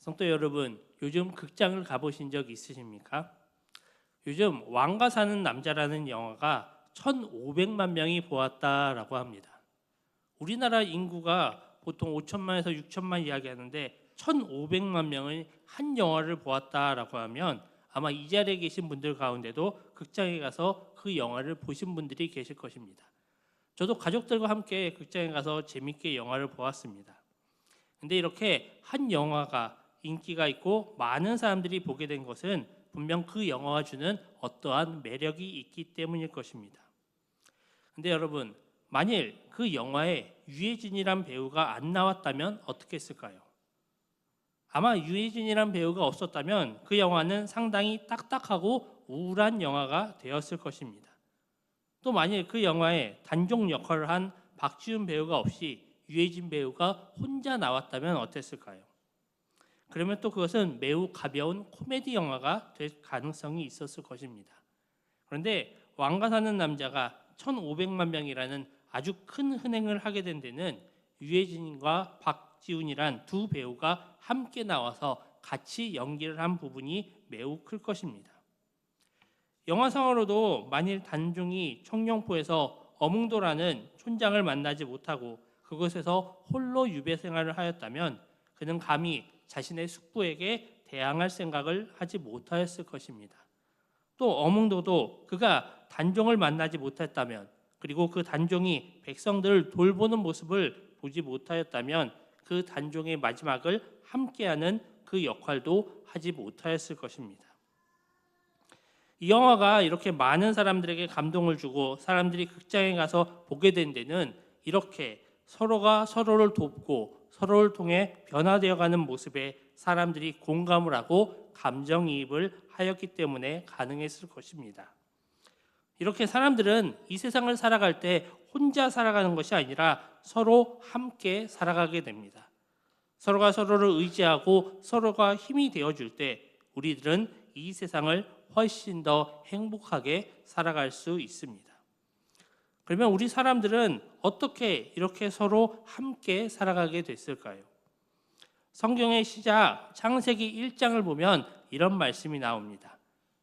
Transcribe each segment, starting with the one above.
성도 여러분, 요즘 극장을 가보신 적 있으십니까? 요즘 왕가 사는 남자라는 영화가 1,500만 명이 보았다라고 합니다. 우리나라 인구가 보통 5천만에서 6천만 이야기하는데 1,500만 명의 한 영화를 보았다라고 하면 아마 이 자리에 계신 분들 가운데도 극장에 가서 그 영화를 보신 분들이 계실 것입니다. 저도 가족들과 함께 극장에 가서 재밌게 영화를 보았습니다. 근데 이렇게 한 영화가 인기가 있고 많은 사람들이 보게 된 것은 분명 그 영화가 주는 어떠한 매력이 있기 때문일 것입니다. 근데 여러분, 만일 그 영화에 유해진이란 배우가 안 나왔다면 어떻게 했을까요? 아마 유해진이란 배우가 없었다면 그 영화는 상당히 딱딱하고 우울한 영화가 되었을 것입니다. 또 만일 그 영화에 단종 역할을 한 박지훈 배우가 없이 유해진 배우가 혼자 나왔다면 어땠을까요? 그러면 또 그것은 매우 가벼운 코미디 영화가 될 가능성이 있었을 것입니다. 그런데 왕가 사는 남자가 1,500만 명이라는 아주 큰 흥행을 하게 된 데는 유해진과 박지훈이란 두 배우가 함께 나와서 같이 연기를 한 부분이 매우 클 것입니다. 영화상으로도 만일 단종이 청룡포에서 어몽도라는 촌장을 만나지 못하고 그곳에서 홀로 유배 생활을 하였다면 그는 감히 자신의 숙부에게 대항할 생각을 하지 못하였을 것입니다. 또 어몽도도 그가 단종을 만나지 못했다면, 그리고 그 단종이 백성들을 돌보는 모습을 보지 못하였다면 그 단종의 마지막을 함께하는 그 역할도 하지 못하였을 것입니다. 이 영화가 이렇게 많은 사람들에게 감동을 주고 사람들이 극장에 가서 보게 된 데는 이렇게 서로가 서로를 돕고 서로를 통해 변화되어가는 모습에 사람들이 공감을 하고 감정이입을 하였기 때문에 가능했을 것입니다. 이렇게 사람들은 이 세상을 살아갈 때 혼자 살아가는 것이 아니라 서로 함께 살아가게 됩니다. 서로가 서로를 의지하고 서로가 힘이 되어줄 때 우리들은 이 세상을 훨씬 더 행복하게 살아갈 수 있습니다. 그러면 우리 사람들은 어떻게 이렇게 서로 함께 살아가게 됐을까요? 성경의 시작 창세기 1장을 보면 이런 말씀이 나옵니다.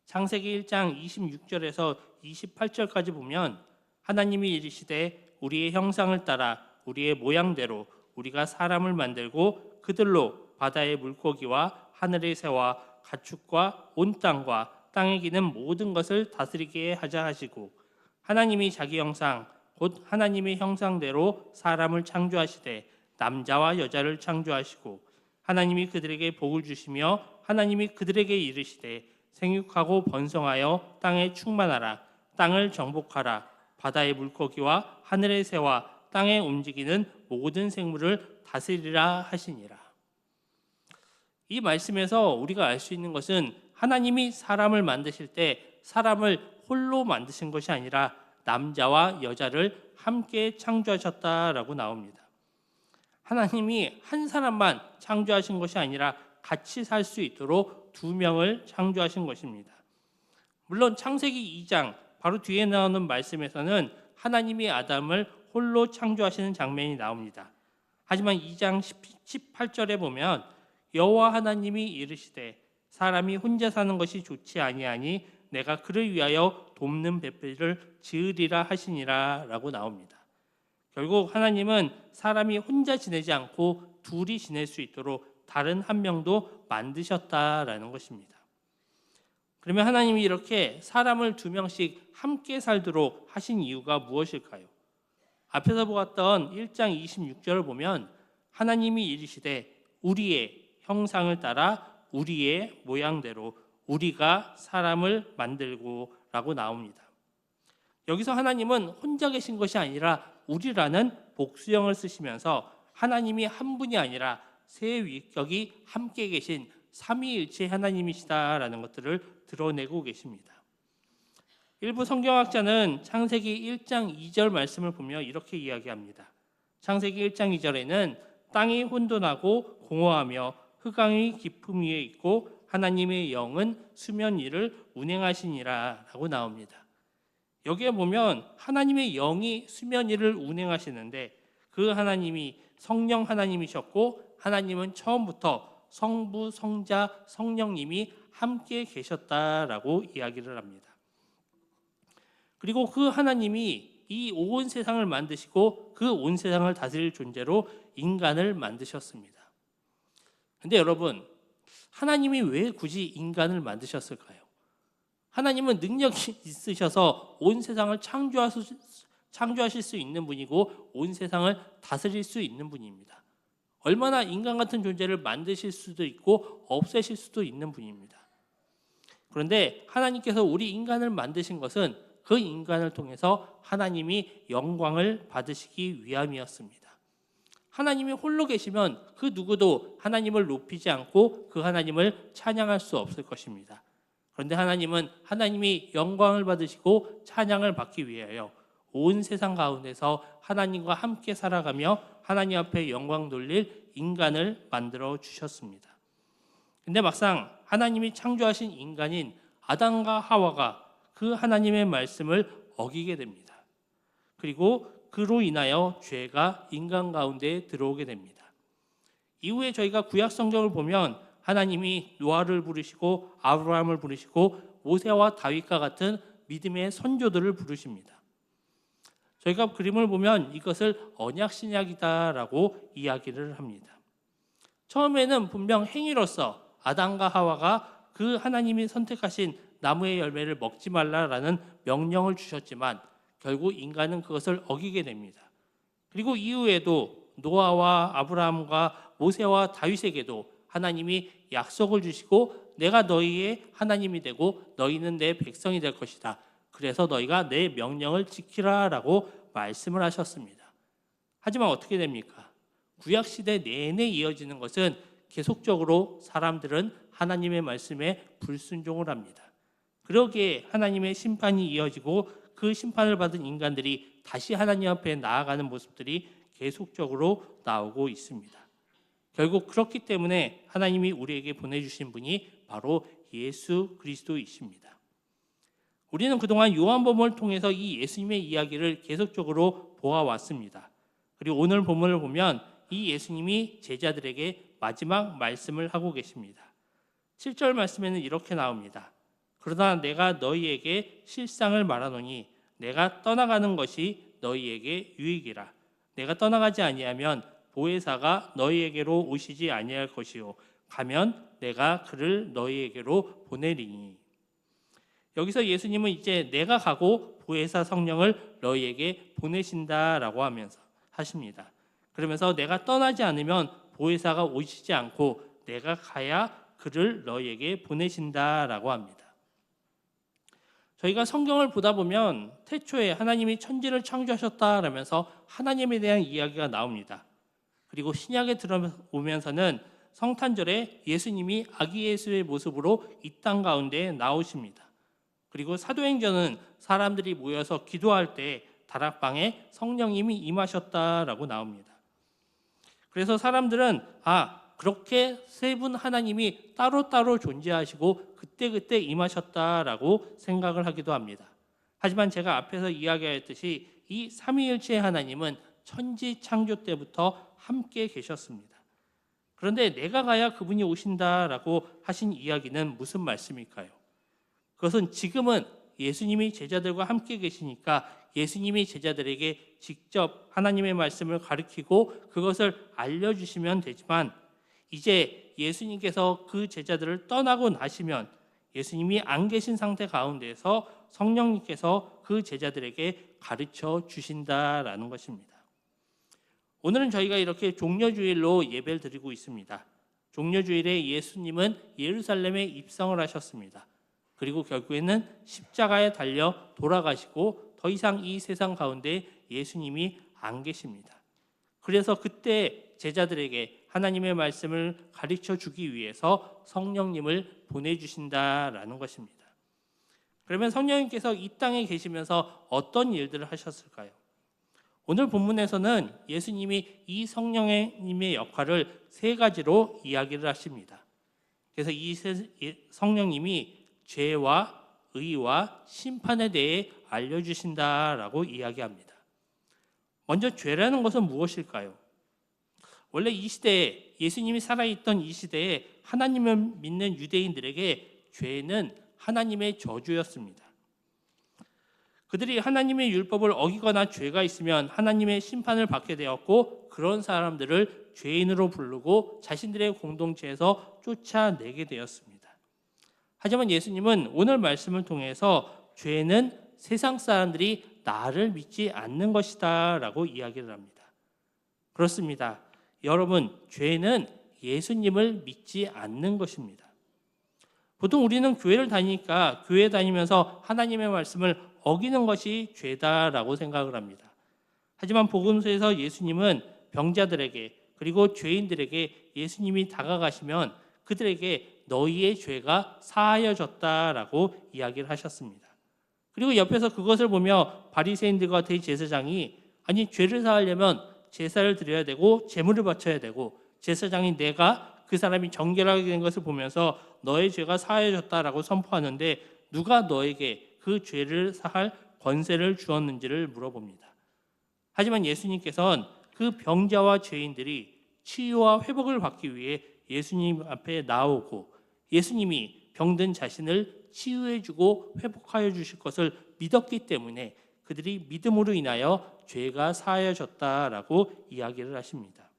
창세기 1장 26절에서 28절까지 보면 하나님이 이르시되 우리의 형상을 따라 우리의 모양대로 우리가 사람을 만들고 그들로 바다의 물고기와 하늘의 새와 가축과 온 땅과 땅에 기는 모든 것을 다스리게 하자 하시고 하나님이 자기 형상 곧 하나님의 형상대로 사람을 창조하시되 남자와 여자를 창조하시고 하나님이 그들에게 복을 주시며 하나님이 그들에게 이르시되 생육하고 번성하여 땅에 충만하라 땅을 정복하라 바다의 물고기와 하늘의 새와 땅에 움직이는 모든 생물을 다스리라 하시니라. 이 말씀에서 우리가 알 수 있는 것은 하나님이 사람을 만드실 때 사람을 홀로 만드신 것이 아니라 남자와 여자를 함께 창조하셨다라고 나옵니다. 하나님이 한 사람만 창조하신 것이 아니라 같이 살 수 있도록 두 명을 창조하신 것입니다. 물론 창세기 2장 바로 뒤에 나오는 말씀에서는 하나님이 아담을 홀로 창조하시는 장면이 나옵니다. 하지만 2장 18절에 보면 여호와 하나님이 이르시되 사람이 혼자 사는 것이 좋지 아니하니 내가 그를 위하여 돕는 배필을 지으리라 하시니라 라고 나옵니다. 결국 하나님은 사람이 혼자 지내지 않고 둘이 지낼 수 있도록 다른 한 명도 만드셨다라는 것입니다. 그러면 하나님이 이렇게 사람을 두 명씩 함께 살도록 하신 이유가 무엇일까요? 앞에서 보았던 1장 26절을 보면 하나님이 이르시되 우리의 형상을 따라 우리의 모양대로 우리가 사람을 만들고 라고 나옵니다. 여기서 하나님은 혼자 계신 것이 아니라 우리라는 복수형을 쓰시면서 하나님이 한 분이 아니라 세 위격이 함께 계신 삼위일체 하나님이시다라는 것들을 드러내고 계십니다. 일부 성경학자는 창세기 1장 2절 말씀을 보며 이렇게 이야기합니다. 창세기 1장 2절에는 땅이 혼돈하고 공허하며 흑암이 깊음 위에 있고 하나님의 영은 수면 위를 운행하시니라 라고 나옵니다. 여기에 보면 하나님의 영이 수면 위를 운행하시는데 그 하나님이 성령 하나님이셨고 하나님은 처음부터 성부, 성자, 성령님이 함께 계셨다라고 이야기를 합니다. 그리고 그 하나님이 이 온 세상을 만드시고 그 온 세상을 다스릴 존재로 인간을 만드셨습니다. 근데 여러분, 하나님이 왜 굳이 인간을 만드셨을까요? 하나님은 능력이 있으셔서 온 세상을 창조하실 수 있는 분이고 온 세상을 다스릴 수 있는 분입니다. 얼마나 인간 같은 존재를 만드실 수도 있고 없애실 수도 있는 분입니다. 그런데 하나님께서 우리 인간을 만드신 것은 그 인간을 통해서 하나님이 영광을 받으시기 위함이었습니다. 하나님이 홀로 계시면 그 누구도 하나님을 높이지 않고 그 하나님을 찬양할 수 없을 것입니다. 그런데 하나님은 하나님이 영광을 받으시고 찬양을 받기 위하여 온 세상 가운데서 하나님과 함께 살아가며 하나님 앞에 영광 돌릴 인간을 만들어 주셨습니다. 근데 막상 하나님이 창조하신 인간인 아담과 하와가 그 하나님의 말씀을 어기게 됩니다. 그리고 그로 인하여 죄가 인간 가운데 들어오게 됩니다. 이후에 저희가 구약 성경을 보면 하나님이 노아를 부르시고 아브라함을 부르시고 모세와 다윗과 같은 믿음의 선조들을 부르십니다. 저희가 그림을 보면 이것을 언약 신약이다라고 이야기를 합니다. 처음에는 분명 행위로서 아담과 하와가 그 하나님이 선택하신 나무의 열매를 먹지 말라라는 명령을 주셨지만 결국 인간은 그것을 어기게 됩니다. 그리고 이후에도 노아와 아브라함과 모세와 다윗에게도 하나님이 약속을 주시고 내가 너희의 하나님이 되고 너희는 내 백성이 될 것이다. 그래서 너희가 내 명령을 지키라라고 말씀을 하셨습니다. 하지만 어떻게 됩니까? 구약시대 내내 이어지는 것은 계속적으로 사람들은 하나님의 말씀에 불순종을 합니다. 그러기에 하나님의 심판이 이어지고 그 심판을 받은 인간들이 다시 하나님 앞에 나아가는 모습들이 계속적으로 나오고 있습니다. 결국 그렇기 때문에 하나님이 우리에게 보내주신 분이 바로 예수 그리스도이십니다. 우리는 그동안 요한복음을 통해서 이 예수님의 이야기를 계속적으로 보아왔습니다. 그리고 오늘 본문을 보면 이 예수님이 제자들에게 마지막 말씀을 하고 계십니다. 7절 말씀에는 이렇게 나옵니다. 그러나 내가 너희에게 실상을 말하노니 내가 떠나가는 것이 너희에게 유익이라. 내가 떠나가지 아니하면 보혜사가 너희에게로 오시지 아니할 것이요 가면 내가 그를 너희에게로 보내리니. 여기서 예수님은 이제 내가 가고 보혜사 성령을 너희에게 보내신다라고 하십니다. 그러면서 내가 떠나지 않으면 보혜사가 오시지 않고 내가 가야 그를 너희에게 보내신다라고 합니다. 저희가 성경을 보다 보면 태초에 하나님이 천지를 창조하셨다라면서 하나님에 대한 이야기가 나옵니다. 그리고 신약에 들어오면서는 성탄절에 예수님이 아기 예수의 모습으로 이 땅 가운데 나오십니다. 그리고 사도행전은 사람들이 모여서 기도할 때 다락방에 성령님이 임하셨다라고 나옵니다. 그래서 사람들은 그렇게 세 분 하나님이 따로따로 존재하시고 그때그때 임하셨다라고 생각을 하기도 합니다. 하지만 제가 앞에서 이야기하였듯이 이 삼위일체의 하나님은 천지 창조 때부터 함께 계셨습니다. 그런데 내가 가야 그분이 오신다라고 하신 이야기는 무슨 말씀일까요? 그것은 지금은 예수님이 제자들과 함께 계시니까 예수님이 제자들에게 직접 하나님의 말씀을 가르치고 그것을 알려주시면 되지만 이제 예수님께서 그 제자들을 떠나고 나시면 예수님이 안 계신 상태 가운데서 성령님께서 그 제자들에게 가르쳐 주신다라는 것입니다. 오늘은 저희가 이렇게 종려주일로 예배를 드리고 있습니다. 종려주일에 예수님은 예루살렘에 입성을 하셨습니다. 그리고 결국에는 십자가에 달려 돌아가시고 더 이상 이 세상 가운데 예수님이 안 계십니다. 그래서 그때 제자들에게 하나님의 말씀을 가르쳐 주기 위해서 성령님을 보내주신다라는 것입니다. 그러면 성령님께서 이 땅에 계시면서 어떤 일들을 하셨을까요? 오늘 본문에서는 예수님이 이 성령님의 역할을 세 가지로 이야기를 하십니다. 그래서 이 성령님이 죄와 의와 심판에 대해 알려주신다라고 이야기합니다. 먼저 죄라는 것은 무엇일까요? 원래 이 시대에 예수님이 살아있던 이 시대에 하나님을 믿는 유대인들에게 죄는 하나님의 저주였습니다. 그들이 하나님의 율법을 어기거나 죄가 있으면 하나님의 심판을 받게 되었고 그런 사람들을 죄인으로 부르고 자신들의 공동체에서 쫓아내게 되었습니다. 하지만 예수님은 오늘 말씀을 통해서 죄는 세상 사람들이 나를 믿지 않는 것이다 라고 이야기를 합니다. 그렇습니다. 여러분, 죄는 예수님을 믿지 않는 것입니다. 보통 우리는 교회를 다니니까 교회 다니면서 하나님의 말씀을 어기는 것이 죄다라고 생각을 합니다. 하지만 복음서에서 예수님은 병자들에게 그리고 죄인들에게 예수님이 다가가시면 그들에게 너희의 죄가 사하여졌다라고 이야기를 하셨습니다. 그리고 옆에서 그것을 보며 바리새인들과 대제사장이 아니 죄를 사하려면 제사를 드려야 되고 제물을 바쳐야 되고 제사장이 내가 그 사람이 정결하게 된 것을 보면서 너의 죄가 사하여졌다라고 선포하는데 누가 너에게 그 죄를 사할 권세를 주었는지를 물어봅니다. 하지만 예수님께서는 그 병자와 죄인들이 치유와 회복을 받기 위해 예수님 앞에 나오고 예수님이 병든 자신을 치유해주고 회복하여 주실 것을 믿었기 때문에 그들이 믿음으로 인하여 죄가 사하여졌다라고 이야기를 하십니다.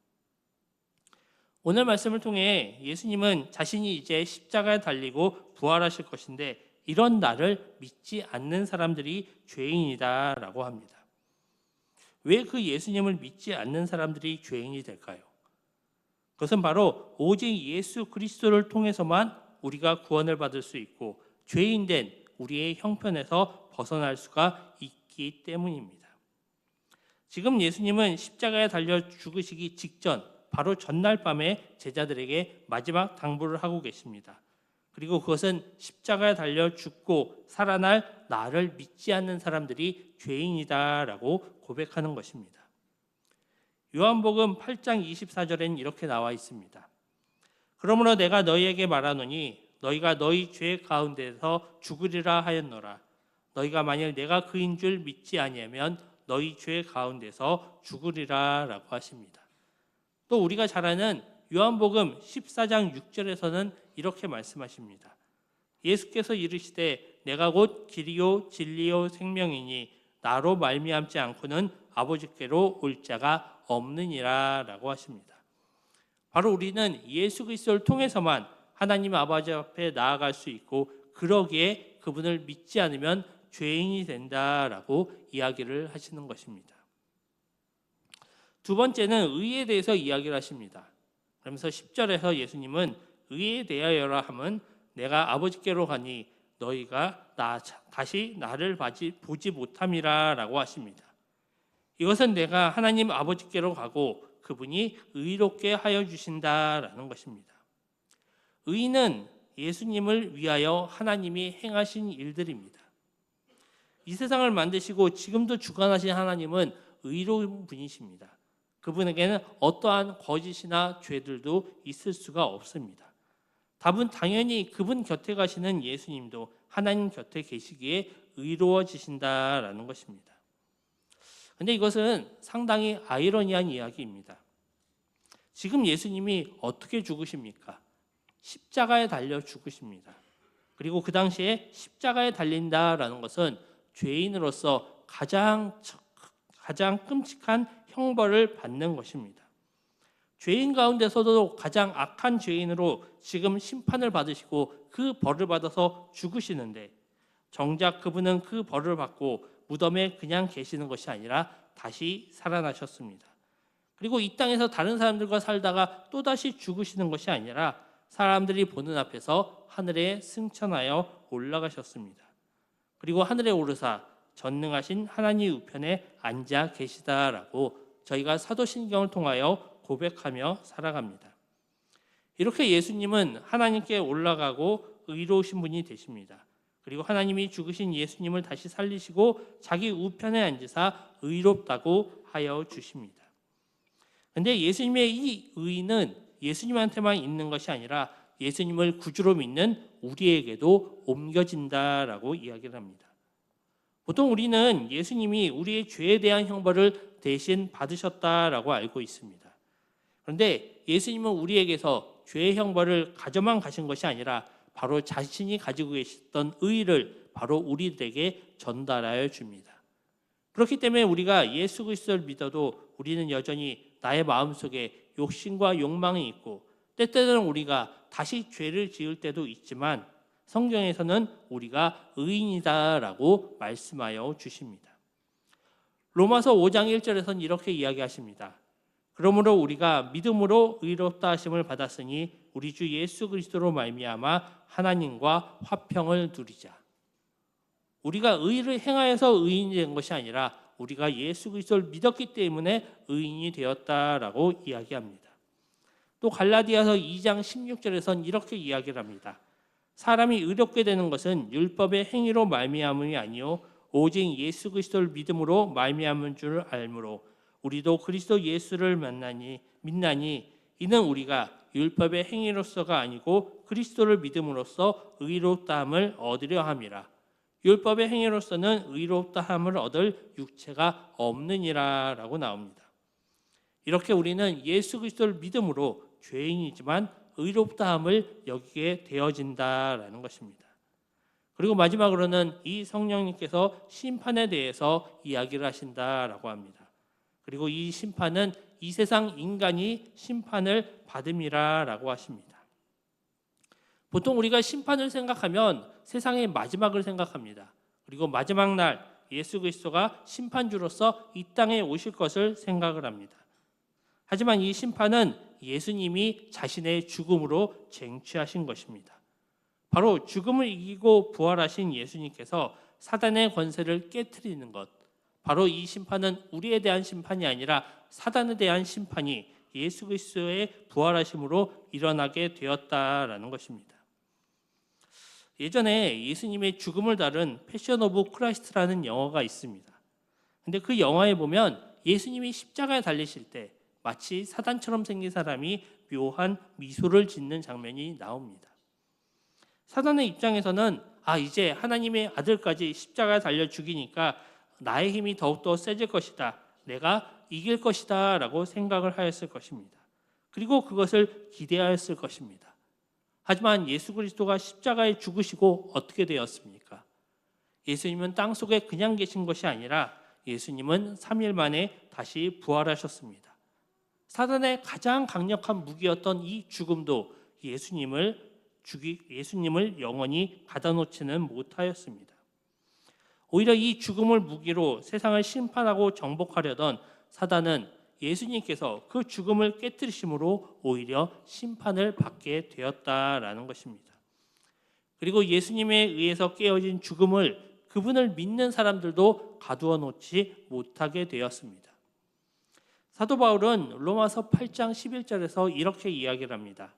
오늘 말씀을 통해 예수님은 자신이 이제 십자가에 달리고 부활하실 것인데 이런 나를 믿지 않는 사람들이 죄인이다라고 합니다. 왜 그 예수님을 믿지 않는 사람들이 죄인이 될까요? 그것은 바로 오직 예수 그리스도를 통해서만 우리가 구원을 받을 수 있고 죄인된 우리의 형편에서 벗어날 수가 있기 때문입니다. 지금 예수님은 십자가에 달려 죽으시기 직전 바로 전날 밤에 제자들에게 마지막 당부를 하고 계십니다. 그리고 그것은 십자가에 달려 죽고 살아날 나를 믿지 않는 사람들이 죄인이다라고 고백하는 것입니다. 요한복음 8장 24절에는 이렇게 나와 있습니다. 그러므로 내가 너희에게 말하노니 너희가 너희 죄 가운데서 죽으리라 하였노라. 너희가 만일 내가 그인 줄 믿지 아니하면 너희 죄 가운데서 죽으리라 라고 하십니다. 또 우리가 잘 아는 요한복음 14장 6절에서는 이렇게 말씀하십니다. 예수께서 이르시되 내가 곧 길이요 진리요 생명이니 나로 말미암지 않고는 아버지께로 올 자가 없느니라 라고 하십니다. 바로 우리는 예수 그리스도를 통해서만 하나님 아버지 앞에 나아갈 수 있고 그러기에 그분을 믿지 않으면 죄인이 된다라고 이야기를 하시는 것입니다. 두 번째는 의에 대해서 이야기를 하십니다. 그러면서 10절에서 예수님은 의에 대하여라 함은 내가 아버지께로 가니 너희가 다시 나를 보지 못함이라 라고 하십니다. 이것은 내가 하나님 아버지께로 가고 그분이 의롭게 하여 주신다라는 것입니다. 의는 예수님을 위하여 하나님이 행하신 일들입니다. 이 세상을 만드시고 지금도 주관하신 하나님은 의로운 분이십니다. 그분에게는 어떠한 거짓이나 죄들도 있을 수가 없습니다. 답은 당연히 그분 곁에 가시는 예수님도 하나님 곁에 계시기에 의로워지신다라는 것입니다. 그런데 이것은 상당히 아이러니한 이야기입니다. 지금 예수님이 어떻게 죽으십니까? 십자가에 달려 죽으십니다. 그리고 그 당시에 십자가에 달린다라는 것은 죄인으로서 가장 끔찍한 형벌을 받는 것입니다. 죄인 가운데서도 가장 악한 죄인으로 지금 심판을 받으시고 그 벌을 받아서 죽으시는데 정작 그분은 그 벌을 받고 무덤에 그냥 계시는 것이 아니라 다시 살아나셨습니다. 그리고 이 땅에서 다른 사람들과 살다가 또다시 죽으시는 것이 아니라 사람들이 보는 앞에서 하늘에 승천하여 올라가셨습니다. 그리고 하늘에 오르사 전능하신 하나님 우편에 앉아 계시다라고 저희가 사도신경을 통하여 고백하며 살아갑니다. 이렇게 예수님은 하나님께 올라가고 의로우신 분이 되십니다. 그리고 하나님이 죽으신 예수님을 다시 살리시고 자기 우편에 앉으사 의롭다고 하여 주십니다. 그런데 예수님의 이 의는 예수님한테만 있는 것이 아니라 예수님을 구주로 믿는 우리에게도 옮겨진다라고 이야기를 합니다. 보통 우리는 예수님이 우리의 죄에 대한 형벌을 대신 받으셨다라고 알고 있습니다. 그런데 예수님은 우리에게서 죄의 형벌을 가져만 가신 것이 아니라 바로 자신이 가지고 계셨던 의를 바로 우리들에게 전달하여 줍니다. 그렇기 때문에 우리가 예수 그리스도를 믿어도 우리는 여전히 나의 마음속에 욕심과 욕망이 있고 때때로는 우리가 다시 죄를 지을 때도 있지만 성경에서는 우리가 의인이다라고 말씀하여 주십니다. 로마서 5장 1절에서는 이렇게 이야기하십니다. 그러므로 우리가 믿음으로 의롭다 하심을 받았으니 우리 주 예수 그리스도로 말미암아 하나님과 화평을 누리자. 우리가 의를 행하여서 의인이 된 것이 아니라 우리가 예수 그리스도를 믿었기 때문에 의인이 되었다라고 이야기합니다. 또 갈라디아서 2장 16절에서는 이렇게 이야기를 합니다. 사람이 의롭게 되는 것은 율법의 행위로 말미암음이 아니요 오직 예수 그리스도를 믿음으로 말미암은 줄 알므로 우리도 그리스도 예수를 믿나니 이는 우리가 율법의 행위로서가 아니고 그리스도를 믿음으로써 의롭다함을 얻으려 함이라. 율법의 행위로서는 의롭다함을 얻을 육체가 없느니라라고 나옵니다. 이렇게 우리는 예수 그리스도를 믿음으로 죄인이지만 의롭다함을 여기게 되어진다라는 것입니다. 그리고 마지막으로는 이 성령님께서 심판에 대해서 이야기를 하신다라고 합니다. 그리고 이 심판은 이 세상 인간이 심판을 받음이라라고 하십니다. 보통 우리가 심판을 생각하면 세상의 마지막을 생각합니다. 그리고 마지막 날 예수 그리스도가 심판주로서 이 땅에 오실 것을 생각을 합니다. 하지만 이 심판은 예수님이 자신의 죽음으로 쟁취하신 것입니다. 바로 죽음을 이기고 부활하신 예수님께서 사단의 권세를 깨트리는 것, 바로 이 심판은 우리에 대한 심판이 아니라 사단에 대한 심판이 예수 그리스도의 부활하심으로 일어나게 되었다라는 것입니다. 예전에 예수님의 죽음을 다룬 패션 오브 크라이스트라는 영화가 있습니다. 근데 그 영화에 보면 예수님이 십자가에 달리실 때 마치 사단처럼 생긴 사람이 묘한 미소를 짓는 장면이 나옵니다. 사단의 입장에서는 이제 하나님의 아들까지 십자가에 달려 죽이니까 나의 힘이 더욱더 세질 것이다. 내가 이길 것이다 라고 생각을 하였을 것입니다. 그리고 그것을 기대하였을 것입니다. 하지만 예수 그리스도가 십자가에 죽으시고 어떻게 되었습니까? 예수님은 땅속에 그냥 계신 것이 아니라 예수님은 3일 만에 다시 부활하셨습니다. 사단의 가장 강력한 무기였던 이 죽음도 예수님을 영원히 가다놓지는 못하였습니다. 오히려 이 죽음을 무기로 세상을 심판하고 정복하려던 사단은 예수님께서 그 죽음을 깨뜨리심으로 오히려 심판을 받게 되었다라는 것입니다. 그리고 예수님에 의해서 깨어진 죽음을 그분을 믿는 사람들도 가두어 놓지 못하게 되었습니다. 사도 바울은 로마서 8장 11절에서 이렇게 이야기를 합니다.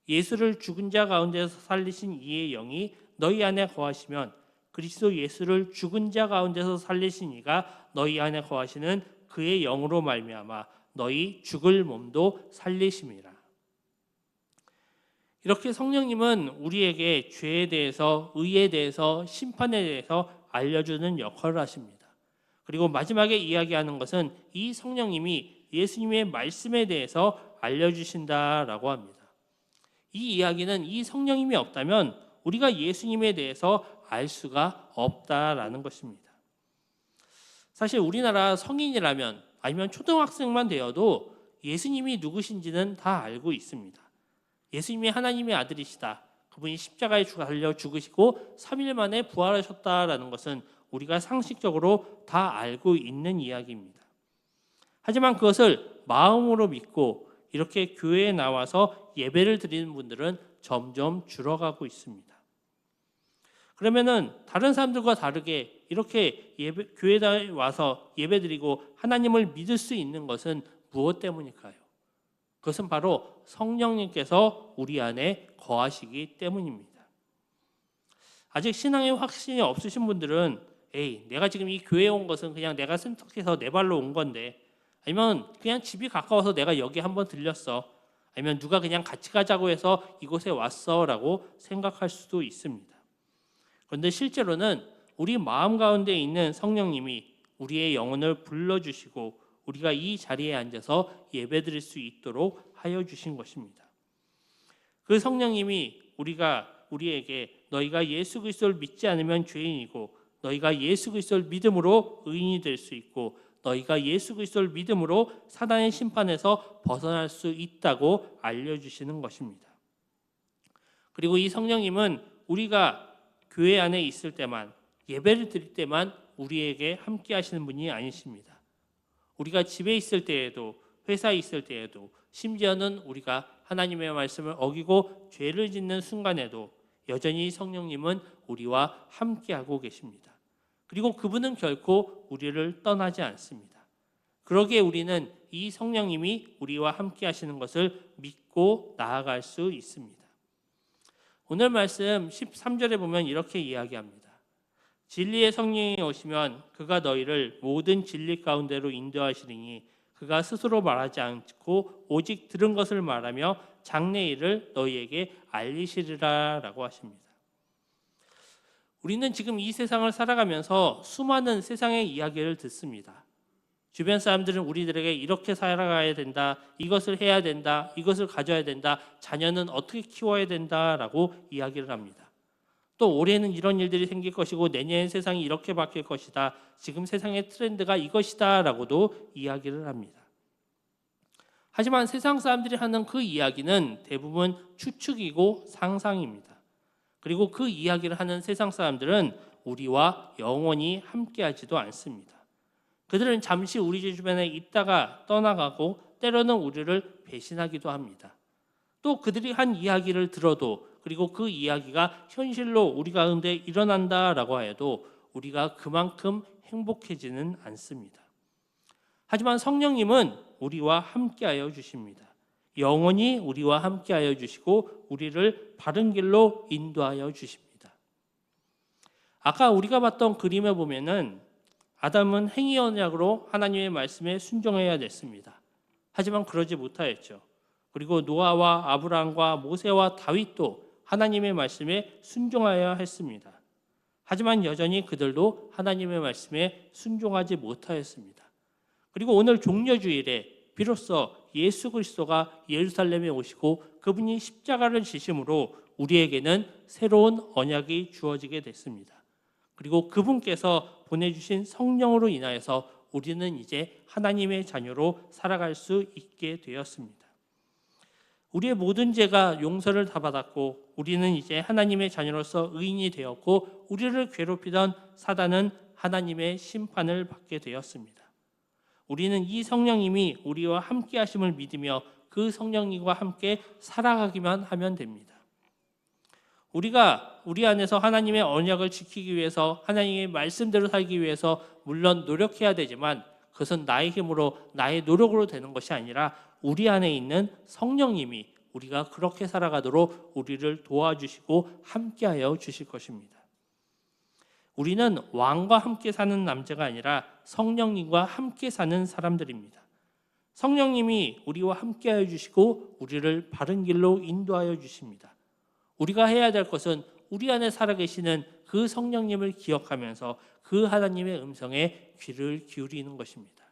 예수를 죽은 자 가운데서 살리신 이의 영이 너희 안에 거하시면 그리스도 예수를 죽은 자 가운데서 살리신 이가 너희 안에 거하시는 그의 영으로 말미암아 너희 죽을 몸도 살리심이라. 이렇게 성령님은 우리에게 죄에 대해서, 의에 대해서, 심판에 대해서 알려주는 역할을 하십니다. 그리고 마지막에 이야기하는 것은 이 성령님이 예수님의 말씀에 대해서 알려주신다라고 합니다. 이 이야기는 이 성령님이 없다면 우리가 예수님에 대해서 알 수가 없다라는 것입니다. 사실 우리나라 성인이라면 아니면 초등학생만 되어도 예수님이 누구신지는 다 알고 있습니다. 예수님이 하나님의 아들이시다. 그분이 십자가에 달려 죽으시고 3일 만에 부활하셨다라는 것은 우리가 상식적으로 다 알고 있는 이야기입니다. 하지만 그것을 마음으로 믿고 이렇게 교회에 나와서 예배를 드리는 분들은 점점 줄어가고 있습니다. 그러면은 다른 사람들과 다르게 이렇게 교회에 와서 예배드리고 하나님을 믿을 수 있는 것은 무엇 때문일까요? 그것은 바로 성령님께서 우리 안에 거하시기 때문입니다. 아직 신앙의 확신이 없으신 분들은 내가 지금 이 교회에 온 것은 그냥 내가 선택해서 내 발로 온 건데, 아니면 그냥 집이 가까워서 내가 여기 한번 들렸어, 아니면 누가 그냥 같이 가자고 해서 이곳에 왔어 라고 생각할 수도 있습니다. 그런데 실제로는 우리 마음 가운데 있는 성령님이 우리의 영혼을 불러주시고 우리가 이 자리에 앉아서 예배드릴 수 있도록 하여 주신 것입니다. 그 성령님이 우리에게 너희가 예수 그리스도를 믿지 않으면 죄인이고 너희가 예수 그리스도를 믿음으로 의인이 될 수 있고 너희가 예수 그리스도를 믿음으로 사단의 심판에서 벗어날 수 있다고 알려주시는 것입니다. 그리고 이 성령님은 우리가 교회 안에 있을 때만, 예배를 드릴 때만 우리에게 함께 하시는 분이 아니십니다. 우리가 집에 있을 때에도, 회사에 있을 때에도, 심지어는 우리가 하나님의 말씀을 어기고 죄를 짓는 순간에도 여전히 성령님은 우리와 함께하고 계십니다. 그리고 그분은 결코 우리를 떠나지 않습니다. 그러기에 우리는 이 성령님이 우리와 함께 하시는 것을 믿고 나아갈 수 있습니다. 오늘 말씀 13절에 보면 이렇게 이야기합니다. 진리의 성령이 오시면 그가 너희를 모든 진리 가운데로 인도하시리니 그가 스스로 말하지 않고 오직 들은 것을 말하며 장래일을 너희에게 알리시리라 라고 하십니다. 우리는 지금 이 세상을 살아가면서 수많은 세상의 이야기를 듣습니다. 주변 사람들은 우리들에게 이렇게 살아가야 된다, 이것을 해야 된다, 이것을 가져야 된다, 자녀는 어떻게 키워야 된다라고 이야기를 합니다. 또 올해는 이런 일들이 생길 것이고 내년엔 세상이 이렇게 바뀔 것이다, 지금 세상의 트렌드가 이것이다라고도 이야기를 합니다. 하지만 세상 사람들이 하는 그 이야기는 대부분 추측이고 상상입니다. 그리고 그 이야기를 하는 세상 사람들은 우리와 영원히 함께하지도 않습니다. 그들은 잠시 우리 주변에 있다가 떠나가고 때로는 우리를 배신하기도 합니다. 또 그들이 한 이야기를 들어도 그리고 그 이야기가 현실로 우리 가운데 일어난다라고 해도 우리가 그만큼 행복해지는 않습니다. 하지만 성령님은 우리와 함께하여 주십니다. 영원히 우리와 함께하여 주시고 우리를 바른 길로 인도하여 주십니다. 아까 우리가 봤던 그림에 보면은 아담은 행위 언약으로 하나님의 말씀에 순종해야 됐습니다. 하지만 그러지 못하였죠. 그리고 노아와 아브라함과 모세와 다윗도 하나님의 말씀에 순종하여야 했습니다. 하지만 여전히 그들도 하나님의 말씀에 순종하지 못하였습니다. 그리고 오늘 종려주일에 비로소 예수 그리스도가 예루살렘에 오시고 그분이 십자가를 지심으로 우리에게는 새로운 언약이 주어지게 됐습니다. 그리고 그분께서 보내주신 성령으로 인하여서 우리는 이제 하나님의 자녀로 살아갈 수 있게 되었습니다. 우리의 모든 죄가 용서를 다 받았고 우리는 이제 하나님의 자녀로서 의인이 되었고 우리를 괴롭히던 사단은 하나님의 심판을 받게 되었습니다. 우리는 이 성령님이 우리와 함께 하심을 믿으며 그 성령님과 함께 살아가기만 하면 됩니다. 우리가 우리 안에서 하나님의 언약을 지키기 위해서 하나님의 말씀대로 살기 위해서 물론 노력해야 되지만 그것은 나의 힘으로 나의 노력으로 되는 것이 아니라 우리 안에 있는 성령님이 우리가 그렇게 살아가도록 우리를 도와주시고 함께하여 주실 것입니다. 우리는 왕과 함께 사는 남자가 아니라 성령님과 함께 사는 사람들입니다. 성령님이 우리와 함께하여 주시고 우리를 바른 길로 인도하여 주십니다. 우리가 해야 될 것은 우리 안에 살아계시는 그 성령님을 기억하면서 그 하나님의 음성에 귀를 기울이는 것입니다.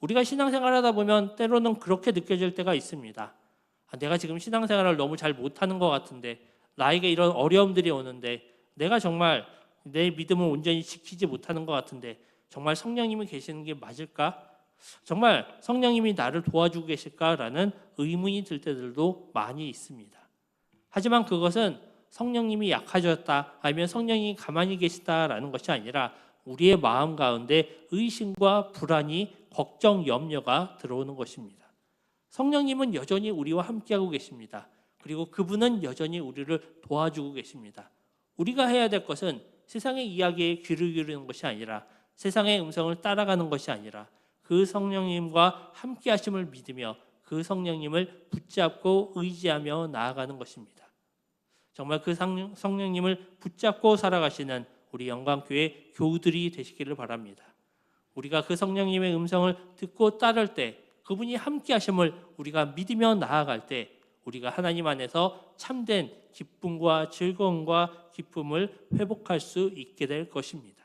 우리가 신앙생활을 하다 보면 때로는 그렇게 느껴질 때가 있습니다. 내가 지금 신앙생활을 너무 잘 못하는 것 같은데 나에게 이런 어려움들이 오는데 내가 정말 내 믿음을 온전히 지키지 못하는 것 같은데 정말 성령님이 계시는 게 맞을까? 정말 성령님이 나를 도와주고 계실까라는 의문이 들 때들도 많이 있습니다. 하지만 그것은 성령님이 약해졌다 아니면 성령님이 가만히 계시다라는 것이 아니라 우리의 마음 가운데 의심과 불안이 걱정, 염려가 들어오는 것입니다. 성령님은 여전히 우리와 함께하고 계십니다. 그리고 그분은 여전히 우리를 도와주고 계십니다. 우리가 해야 될 것은 세상의 이야기에 귀를 기울이는 것이 아니라 세상의 음성을 따라가는 것이 아니라 그 성령님과 함께 하심을 믿으며 그 성령님을 붙잡고 의지하며 나아가는 것입니다. 정말 그 성령님을 붙잡고 살아가시는 우리 영광교회 교우들이 되시기를 바랍니다. 우리가 그 성령님의 음성을 듣고 따를 때 그분이 함께 하심을 우리가 믿으며 나아갈 때 우리가 하나님 안에서 참된 기쁨과 즐거움과 기쁨을 회복할 수 있게 될 것입니다.